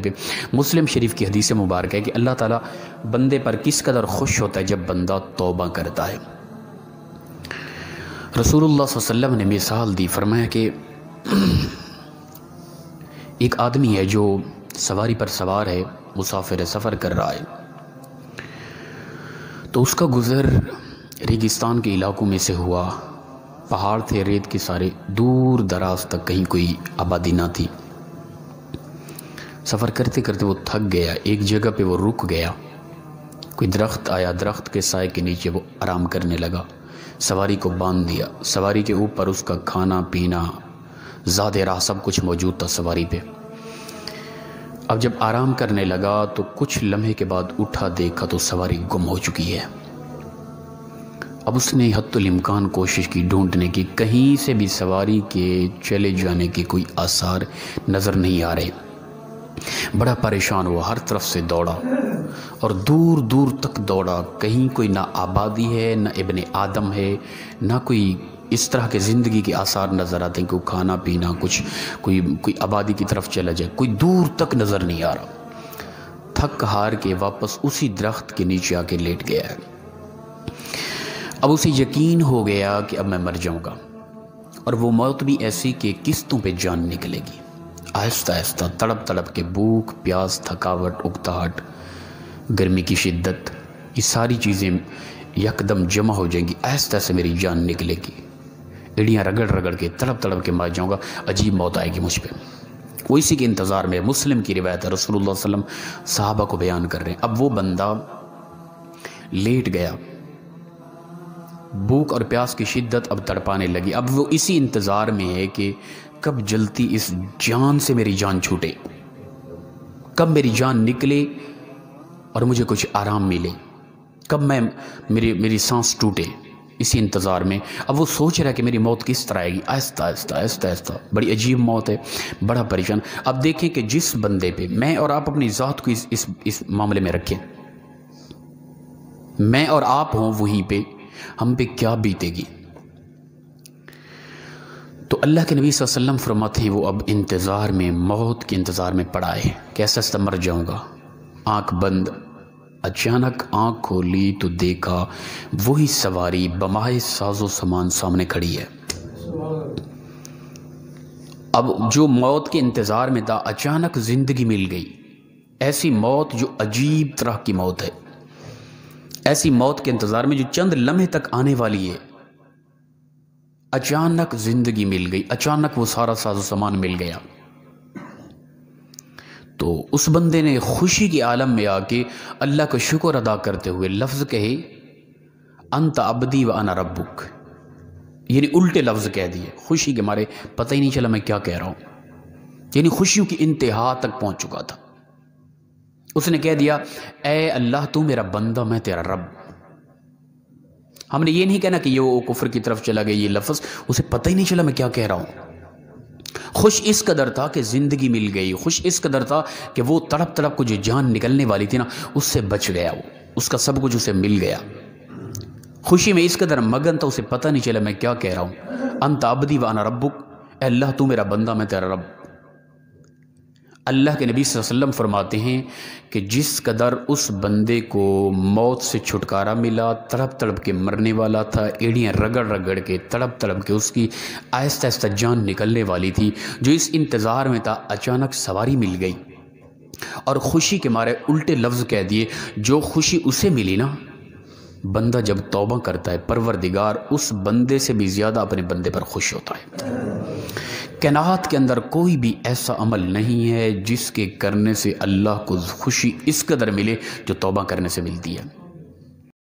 पे मुस्लिम शरीफ की हदीस मुबारक है कि अल्लाह ताला बंदे पर किस कदर खुश होता है जब बंदा तौबा करता है। रसूलुल्लाह सल्लल्लाहु अलैहि वसल्लम ने मिसाल दी, फरमाया कि एक आदमी है जो सवारी पर सवार है, मुसाफिर सफ़र कर रहा है, तो उसका गुज़र रेगिस्तान के इलाकों में से हुआ। पहाड़ थे, रेत के सारे, दूर दराज तक कहीं कोई आबादी ना थी। सफ़र करते करते वो थक गया, एक जगह पे वो रुक गया। कोई दरख्त आया, दरख्त के साए के नीचे वो आराम करने लगा। सवारी को बांध दिया, सवारी के ऊपर उसका खाना पीना, ज़ादे राह सब कुछ मौजूद था सवारी पे। अब जब आराम करने लगा तो कुछ लम्हे के बाद उठा, देखा तो सवारी गुम हो चुकी है। अब उसने हत्तुल इम्कान कोशिश की ढूंढने की, कहीं से भी सवारी के चले जाने के कोई आसार नज़र नहीं आ रहे। बड़ा परेशान हुआ, हर तरफ से दौड़ा और दूर दूर तक दौड़ा। कहीं कोई ना आबादी है, ना इब्ने आदम है, ना कोई इस तरह के ज़िंदगी के आसार नज़र आते हैं, कोई खाना पीना, कुछ कोई आबादी की तरफ चला जाए, कोई दूर तक नज़र नहीं आ रहा। थक हार के वापस उसी दरख्त के नीचे आके लेट गया है। अब उसे यकीन हो गया कि अब मैं मर जाऊंगा, और वो मौत भी ऐसी कि किस्तों पे जान निकलेगी। आहिस्ता आहिस्ता तड़प तड़प के भूख प्यास, थकावट, उकताहट, गर्मी की शिद्दत, ये सारी चीज़ें यकदम जमा हो जाएंगी। आहिस्ता से मेरी जान निकलेगी, एड़ियाँ रगड़ रगड़ के तड़प तड़प के मर जाऊँगा, अजीब मौत आएगी मुझ पर। वो इसी के इंतज़ार में, मुस्लिम की रिवायत है, रसूलुल्लाह सल्लल्लाहु अलैहि वसल्लम सहाबा को बयान कर रहे हैं। अब वो बंदा लेट गया, भूख और प्यास की शिद्दत अब तड़पाने लगी। अब वो इसी इंतज़ार में है कि कब जलती इस जान से मेरी जान छूटे, कब मेरी जान निकले और मुझे कुछ आराम मिले, कब मेरी सांस टूटे। इसी इंतज़ार में अब वो सोच रहा है कि मेरी मौत किस तरह आएगी। आहिस्ता आहिस्ता आहिस्ता आहिस्ता, बड़ी अजीब मौत है, बड़ा परेशान। अब देखें कि जिस बंदे पे, मैं और आप अपनी ज़ात को इस मामले में रखें, मैं और आप हों वहीं पे, हम पे क्या बीतेगी। तो अल्लाह के नबी सल्लल्लाहु अलैहि वसल्लम फरमाते हैं, वो अब इंतज़ार में, मौत के इंतज़ार में पड़ा है, कैसा मर जाऊँगा। आँख बंद, अचानक आँख खोली तो देखा वही सवारी बमाए साजो सामान सामने खड़ी है। अब जो मौत के इंतज़ार में था, अचानक ज़िंदगी मिल गई। ऐसी मौत जो अजीब तरह की मौत है, ऐसी मौत के इंतज़ार में जो चंद लम्हे तक आने वाली है। अचानक ज़िंदगी मिल गई, अचानक वो सारा साजो सामान मिल गया। तो उस बंदे ने खुशी के आलम में आके अल्लाह का शुक्र अदा करते हुए लफ्ज़ कहे, अंत अब्दी व अना रब्बुक, यानी उल्टे लफ्ज़ कह दिए। खुशी के मारे पता ही नहीं चला मैं क्या कह रहा हूँ, यानी खुशियों की इंतहा तक पहुँच चुका था। उसने कह दिया, ए अल्लाह तू मेरा बंदा, मैं तेरा रब। हमने ये नहीं कहना कि ये वो कुफ्र की तरफ चला गया, ये लफ्ज़ उसे पता ही नहीं चला मैं क्या कह रहा हूँ। खुश इस कदर था कि ज़िंदगी मिल गई, खुश इस कदर था कि वो तड़प तड़प को जो जान निकलने वाली थी ना, उससे बच गया, वो उसका सब कुछ उसे मिल गया। खुशी में इस कदर मगन था, उसे पता नहीं चला मैं क्या कह रहा हूँ। अंत अब्दी व अना रब्बुक, अल्लाह तू मेरा बंदा, मैं तेरा रब। अल्लाह के नबी सल्लल्लाहु अलैहि वसल्लम फरमाते हैं कि जिस कदर उस बंदे को मौत से छुटकारा मिला, तड़प तड़प के मरने वाला था, एड़ियाँ रगड़ रगड़ के तड़प तड़प के उसकी आहिस्ता आहिस्ता जान निकलने वाली थी, जो इस इंतज़ार में था, अचानक सवारी मिल गई और ख़ुशी के मारे उल्टे लफ्ज़ कह दिए। जो खुशी उसे मिली ना, बंदा जब तौबा करता है, परवरदिगार उस बंदे से भी ज़्यादा अपने बंदे पर खुश होता है। कायनात के अंदर कोई भी ऐसा अमल नहीं है जिसके करने से अल्लाह को खुशी इस कदर मिले जो तौबा करने से मिलती है।